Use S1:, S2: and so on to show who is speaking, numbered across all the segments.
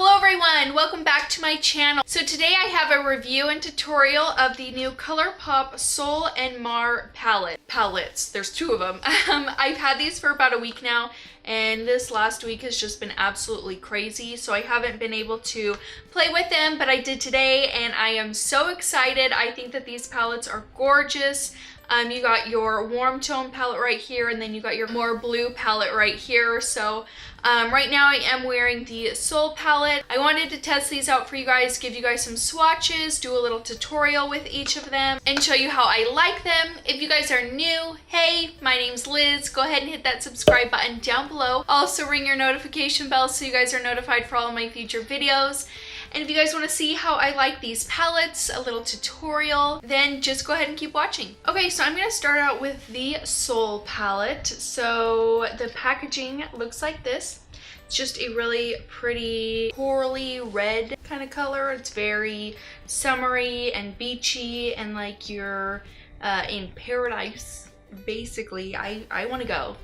S1: Hello everyone, welcome back to my channel. So today I have a review and tutorial of the new Colourpop Sol and Mar palettes. There's two of them. I've had these for about a week now, and this last week has just been absolutely crazy, so I haven't been able to play with them, but I did today and I am so excited. I think that these palettes are gorgeous. You got your warm tone palette right here, and then you got your more blue palette right here. So right now I am wearing the Sol palette. I wanted to test these out for you guys, give you guys some swatches, do a little tutorial with each of them, and show you how I like them. If you guys are new, hey, my name's Liz. Go ahead and hit that subscribe button down below. Also ring your notification bell so you guys are notified for all of my future videos. And if you guys want to see how I like these palettes, a little tutorial, then just go ahead and keep watching. Okay, so I'm going to start out with the Sol palette. So the packaging looks like this. It's just a really pretty corally red kind of color. It's very summery and beachy and like you're in paradise. Basically, I want to go.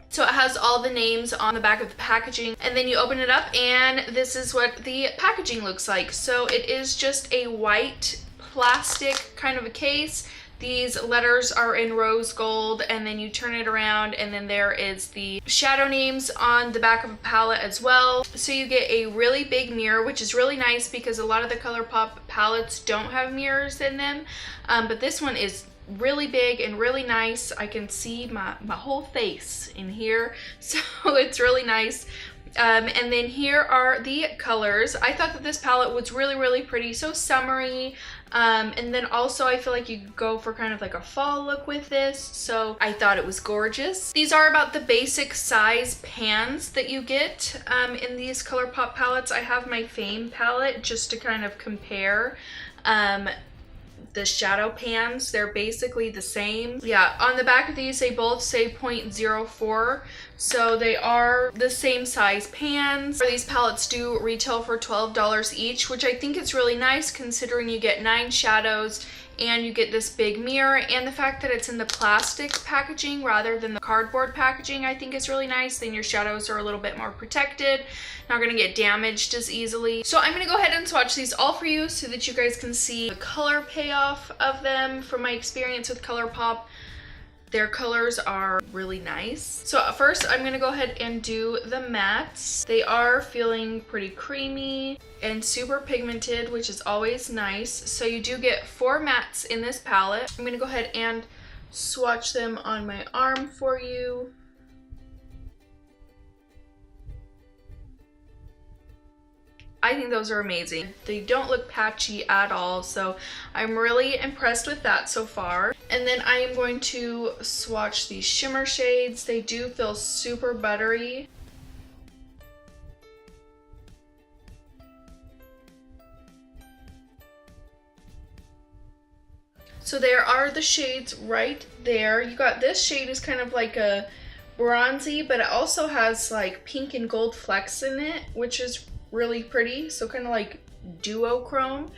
S1: So it has all the names on the back of the packaging, and then you open it up and this is what the packaging looks like. So it is just a white plastic kind of a case. These letters are in rose gold, and then you turn it around and then there is the shadow names on the back of a palette as well. So you get a really big mirror, which is really nice because a lot of the Colourpop palettes don't have mirrors in them, but this one is really big and really nice. I can see my whole face in here, so it's really nice. And then here are the colors. I thought that this palette was really pretty, so summery, and then also I feel like you could go for kind of like a fall look with this, so I thought it was gorgeous. These are about the basic size pans that you get in these Colourpop palettes. I have my Fame palette just to kind of compare the shadow pans. They're basically the same. Yeah, on the back of these they both say 0.04, so they are the same size pans. These palettes do retail for $12 each, which I think is really nice considering you get 9 shadows and you get this big mirror, and the fact that it's in the plastic packaging rather than the cardboard packaging I think is really nice. Then your shadows are a little bit more protected, not gonna get damaged as easily. So I'm gonna go ahead and swatch these all for you so that you guys can see the color payoff of them. From my experience with Colourpop, their colors are really nice. So first I'm gonna go ahead and do the mattes. They are feeling pretty creamy and super pigmented, which is always nice. So you do get 4 mattes in this palette. I'm gonna go ahead and swatch them on my arm for you. I think those are amazing. They don't look patchy at all, so I'm really impressed with that so far. And then I am going to swatch these shimmer shades. They do feel super buttery. So there are the shades right there. You got this shade is kind of like a bronzy, but it also has like pink and gold flecks in it, which is really pretty, so kind of like duochrome.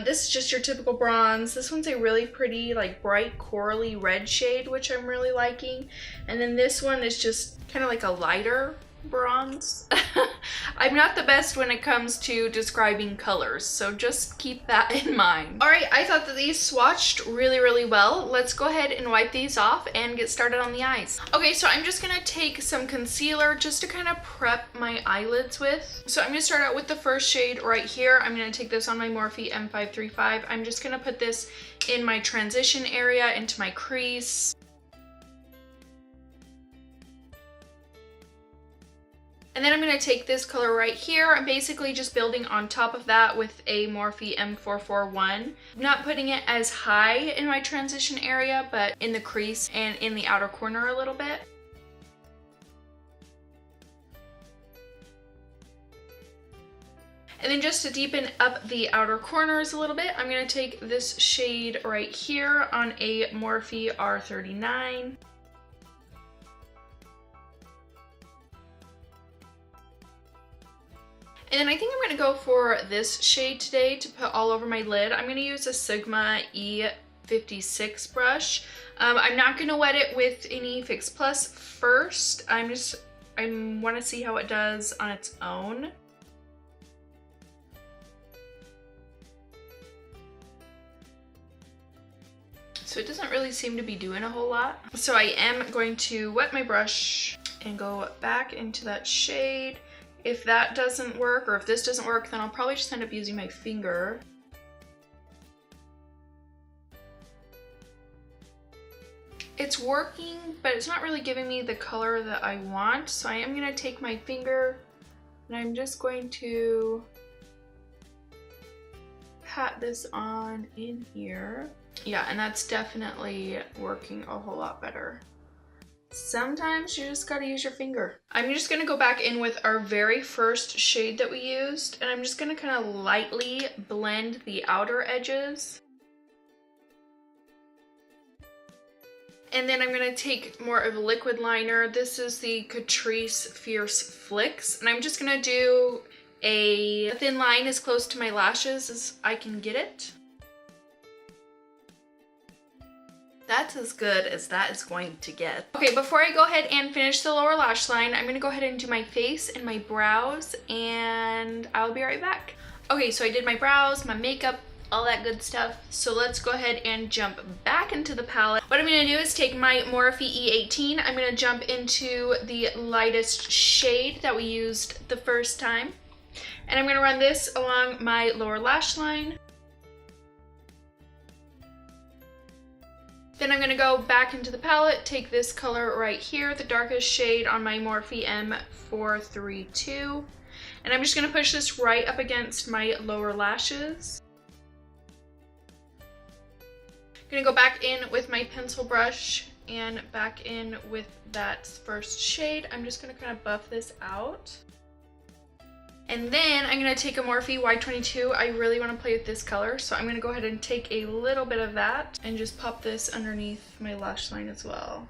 S1: This is just your typical bronze. This one's a really pretty like bright corally red shade, which I'm really liking. And then this one is just kind of like a lighter bronze. I'm not the best when it comes to describing colors, so just keep that in mind. All right, I thought that these swatched really well. Let's go ahead and wipe these off and get started on the eyes. Okay, so I'm just gonna take some concealer just to kind of prep my eyelids with. So I'm gonna start out with the first shade right here. I'm gonna take this on my Morphe M535. I'm just gonna put this in my transition area into my crease. And then I'm going to take this color right here. I'm basically just building on top of that with a Morphe M441. I'm not putting it as high in my transition area, but in the crease and in the outer corner a little bit. And then just to deepen up the outer corners a little bit, I'm going to take this shade right here on a Morphe R39. And then I think I'm going to go for this shade today to put all over my lid. I'm going to use a Sigma E56 brush. I'm not going to wet it with any Fix Plus first. I want to see how it does on its own. So it doesn't really seem to be doing a whole lot. So I am going to wet my brush and go back into that shade. If that doesn't work, or if this doesn't work, then I'll probably just end up using my finger. It's working, but it's not really giving me the color that I want. So I am gonna take my finger and I'm just going to pat this on in here. Yeah, and that's definitely working a whole lot better. Sometimes you just gotta use your finger. I'm just gonna go back in with our very first shade that we used, and I'm just gonna kind of lightly blend the outer edges. And then I'm gonna take more of a liquid liner. This is the Catrice Fierce Flicks, and I'm just gonna do a thin line as close to my lashes as I can get it. That's as good as that is going to get. Okay, before I go ahead and finish the lower lash line, I'm gonna go ahead and do my face and my brows, and I'll be right back. Okay, so I did my brows, my makeup, all that good stuff. So let's go ahead and jump back into the palette. What I'm gonna do is take my Morphe E18. I'm gonna jump into the lightest shade that we used the first time. And I'm gonna run this along my lower lash line. Then I'm gonna go back into the palette, take this color right here, the darkest shade on my Morphe M432. And I'm just gonna push this right up against my lower lashes. I'm gonna go back in with my pencil brush and back in with that first shade. I'm just gonna kind of buff this out. And then I'm gonna take a Morphe Y22. I really wanna play with this color, so I'm gonna go ahead and take a little bit of that and just pop this underneath my lash line as well.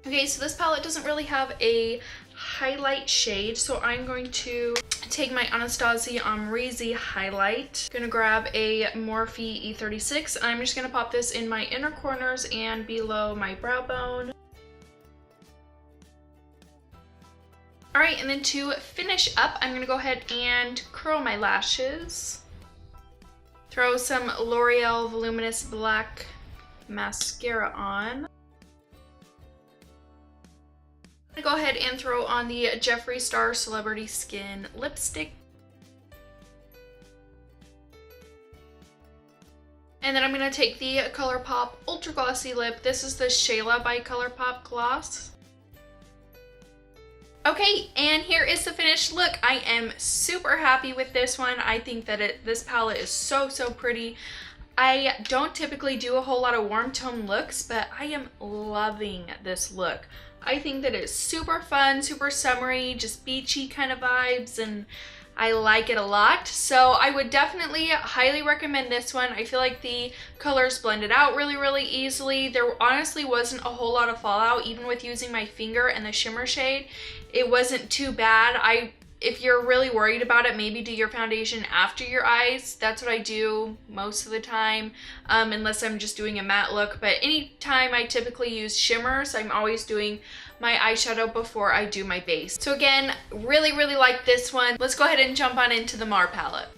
S1: Okay, so this palette doesn't really have a highlight shade, so I'm going to take my Anastasia Amrezy highlight. Gonna grab a Morphe E36, and I'm just gonna pop this in my inner corners and below my brow bone. All right, and then to finish up, I'm gonna go ahead and curl my lashes. Throw some L'Oreal Voluminous Black mascara on. I'm gonna go ahead and throw on the Jeffree Star Celebrity Skin lipstick. And then I'm gonna take the Colourpop Ultra Glossy Lip. This is the Shayla by Colourpop Gloss. Okay, and here is the finished look. I am super happy with this one. I think that this palette is so pretty. I don't typically do a whole lot of warm tone looks, but I am loving this look. I think that it's super fun, super summery, just beachy kind of vibes, and I like it a lot. So I would definitely highly recommend this one. I feel like the colors blended out really easily. There honestly wasn't a whole lot of fallout, even with using my finger and the shimmer shade. It wasn't too bad. If you're really worried about it, maybe do your foundation after your eyes. That's what I do most of the time, unless I'm just doing a matte look. But anytime I typically use shimmers, I'm always doing my eyeshadow before I do my base. So again, really like this one. Let's go ahead and jump on into the Mar palette.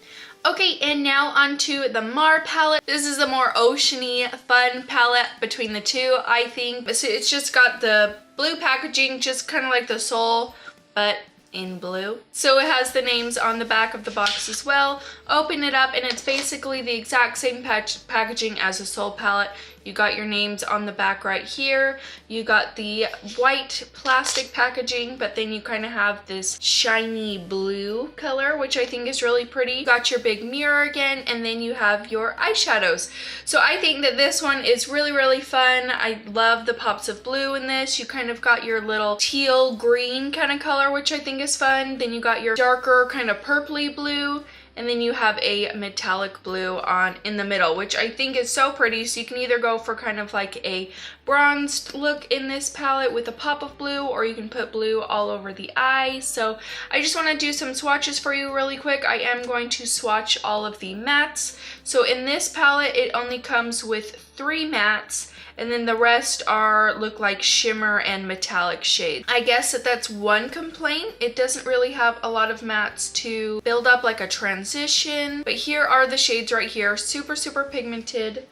S1: Okay, and now onto the Mar palette. This is a more oceany, fun palette between the two, I think. So it's just got the blue packaging, just kind of like the Sol, but in blue. So it has the names on the back of the box as well. Open it up and it's basically the exact same packaging as a Sol palette. You got your names on the back right here. You got the white plastic packaging, but then you kind of have this shiny blue color, which I think is really pretty. You got your big mirror again, and then you have your eyeshadows. So I think that this one is really fun. I love the pops of blue in this. You kind of got your little teal green kind of color, which I think is fun. Then you got your darker kind of purpley blue. And then you have a metallic blue in the middle, which I think is so pretty. So you can either go for kind of like a bronzed look in this palette with a pop of blue, or you can put blue all over the eye. So I just want to do some swatches for you really quick. I am going to swatch all of the mattes. So in this palette, it only comes with 3 mattes, and then the rest look like shimmer and metallic shades. I guess that's one complaint. It doesn't really have a lot of mattes to build up like a transition, but here are the shades right here. Super, super pigmented.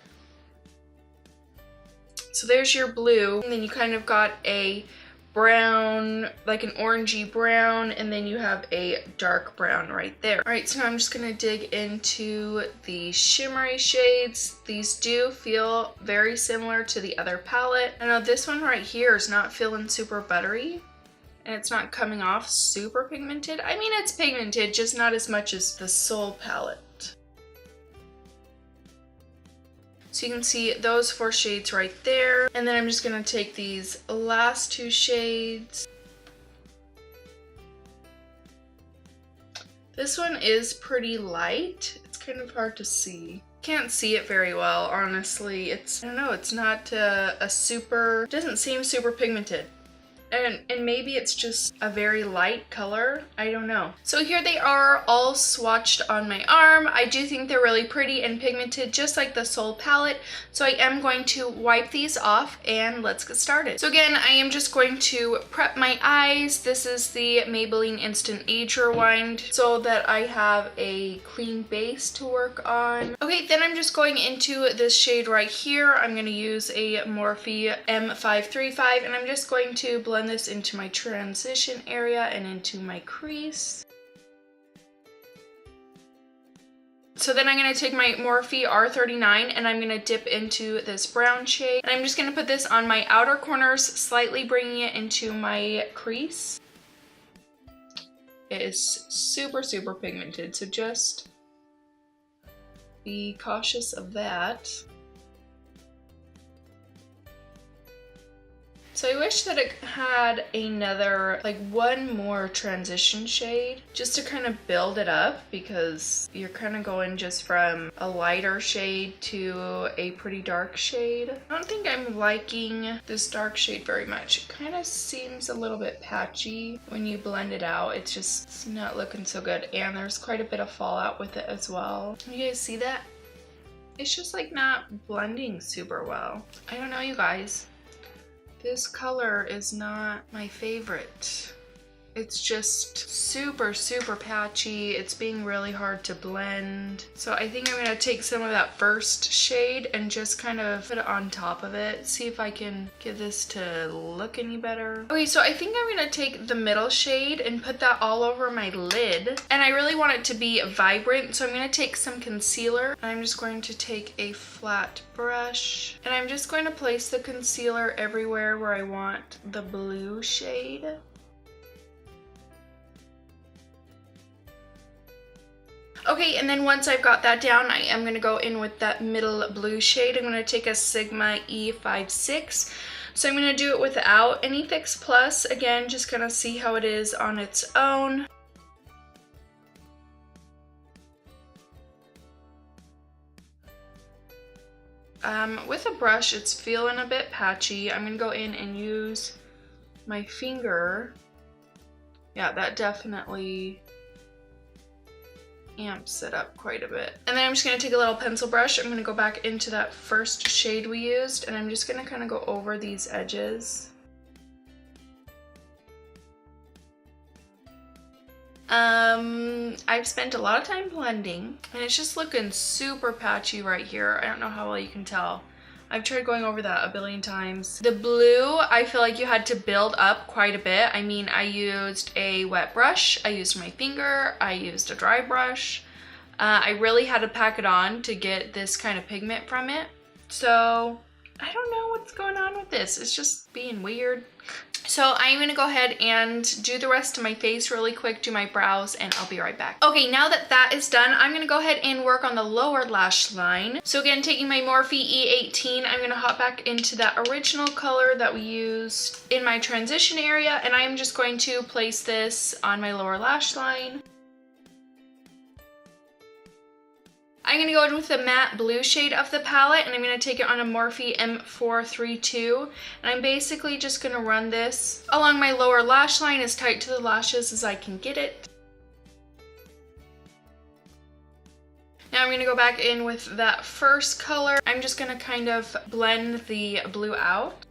S1: So there's your blue, and then you kind of got a brown, like an orangey brown, and then you have a dark brown right there. All right, so now I'm just gonna dig into the shimmery shades. These do feel very similar to the other palette. I know this one right here is not feeling super buttery, and it's not coming off super pigmented. I mean, it's pigmented, just not as much as the Sol palette. So you can see those 4 shades right there. And then I'm just gonna take these last 2 shades. This one is pretty light. It's kind of hard to see. Can't see it very well, honestly. I don't know, it's not a super, doesn't seem super pigmented. And maybe it's just a very light color. I don't know. So here they are all swatched on my arm. I do think they're really pretty and pigmented, just like the Sol palette. So I am going to wipe these off and let's get started. So again, I am just going to prep my eyes. This is the Maybelline Instant Age Rewind so that I have a clean base to work on. Okay, then I'm just going into this shade right here. I'm going to use a Morphe M535, and I'm just going to blend this into my transition area and into my crease. So then I'm going to take my Morphe R39 and I'm going to dip into this brown shade, and I'm just going to put this on my outer corners, slightly bringing it into my crease. It is super, super pigmented, so just be cautious of that. So I wish that it had another, like one more transition shade just to kind of build it up, because you're kind of going just from a lighter shade to a pretty dark shade. I don't think I'm liking this dark shade very much. It kind of seems a little bit patchy when you blend it out. It's not looking so good, and there's quite a bit of fallout with it as well. You guys see that? It's just like not blending super well. I don't know, you guys. This color is not my favorite. It's just super, super patchy. It's being really hard to blend. So I think I'm gonna take some of that first shade and just kind of put it on top of it. See if I can get this to look any better. Okay, so I think I'm gonna take the middle shade and put that all over my lid. And I really want it to be vibrant, so I'm gonna take some concealer. I'm just going to take a flat brush, and I'm just going to place the concealer everywhere where I want the blue shade. Okay, and then once I've got that down, I am going to go in with that middle blue shade. I'm going to take a Sigma E56. So I'm going to do it without any Fix Plus. Again, just kind of see how it is on its own. With a brush, it's feeling a bit patchy. I'm going to go in and use my finger. Yeah, that definitely amps it up quite a bit. And then I'm just going to take a little pencil brush. I'm going to go back into that first shade we used, and I'm just going to kind of go over these edges. I've spent a lot of time blending, and it's just looking super patchy right here. I don't know how well you can tell. I've tried going over that a billion times. The blue, I feel like you had to build up quite a bit. I mean, I used a wet brush, I used my finger, I used a dry brush. I really had to pack it on to get this kind of pigment from it. So I don't know what's going on with this. It's just being weird. So I'm gonna go ahead and do the rest of my face really quick, do my brows, and I'll be right back. Okay, now that that is done, I'm gonna go ahead and work on the lower lash line. So again, taking my Morphe E18, I'm gonna hop back into that original color that we used in my transition area, and I'm just going to place this on my lower lash line. I'm gonna go in with the matte blue shade of the palette, and I'm gonna take it on a Morphe M432, and I'm basically just gonna run this along my lower lash line as tight to the lashes as I can get it. Now I'm going to go back in with that first color. I'm just going to kind of blend the blue out.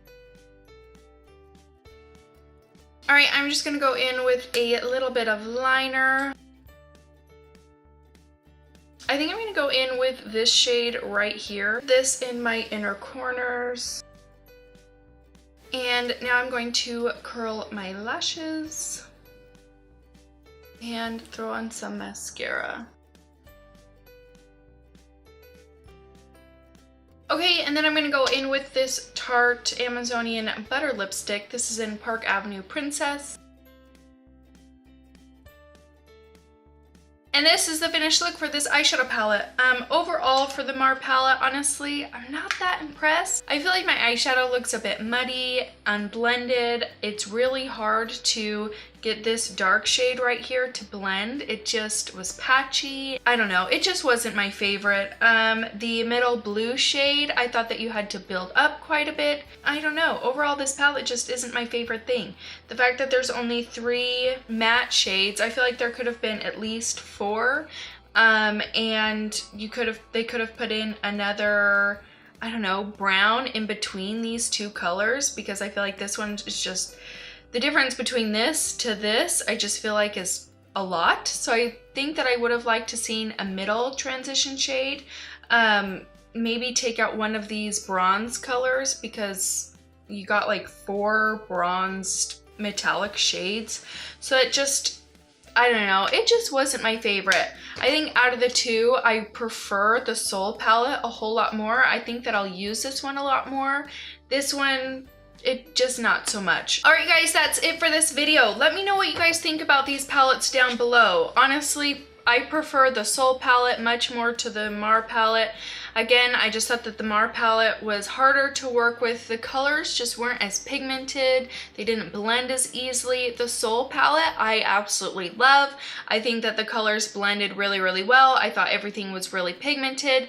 S1: Alright, I'm just going to go in with a little bit of liner. I think I'm going to go in with this shade right here. This in my inner corners. And now I'm going to curl my lashes and throw on some mascara. Okay, and then I'm going to go in with this Tarte Amazonian Butter Lipstick. This is in Park Avenue Princess. And this is the finished look for this eyeshadow palette. Overall for the Mar palette, honestly, I'm not that impressed. I feel like my eyeshadow looks a bit muddy, unblended. It's really hard to get this dark shade right here to blend. It just was patchy. I don't know, it just wasn't my favorite. The middle blue shade, I thought that you had to build up quite a bit. I don't know, overall this palette just isn't my favorite thing. The fact that there's only 3 matte shades, I feel like there could have been at least 4. And they could have put in another, I don't know, brown in between these 2 colors, because I feel like this one is just, the difference between this to this, I just feel like is a lot. So I think that I would have liked to seen a middle transition shade. Maybe take out one of these bronze colors, because you got like 4 bronzed metallic shades. So it just, I don't know, it just wasn't my favorite. I think out of the 2, I prefer the Sol palette a whole lot more. I think that I'll use this one a lot more. This one, it just not so much. Alright guys, that's it for this video. Let me know what you guys think about these palettes down below. Honestly, I prefer the Sol palette much more to the Mar palette. Again, I just thought that the Mar palette was harder to work with. The colors just weren't as pigmented. They didn't blend as easily. The Sol palette, I absolutely love. I think that the colors blended really, really well. I thought everything was really pigmented.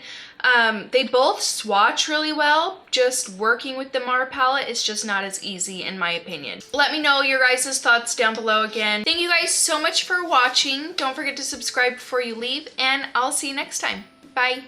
S1: They both swatch really well. Just working with the Mar palette is just not as easy in my opinion. Let me know your guys' thoughts down below again. Thank you guys so much for watching. Don't forget to subscribe before you leave, and I'll see you next time. Bye.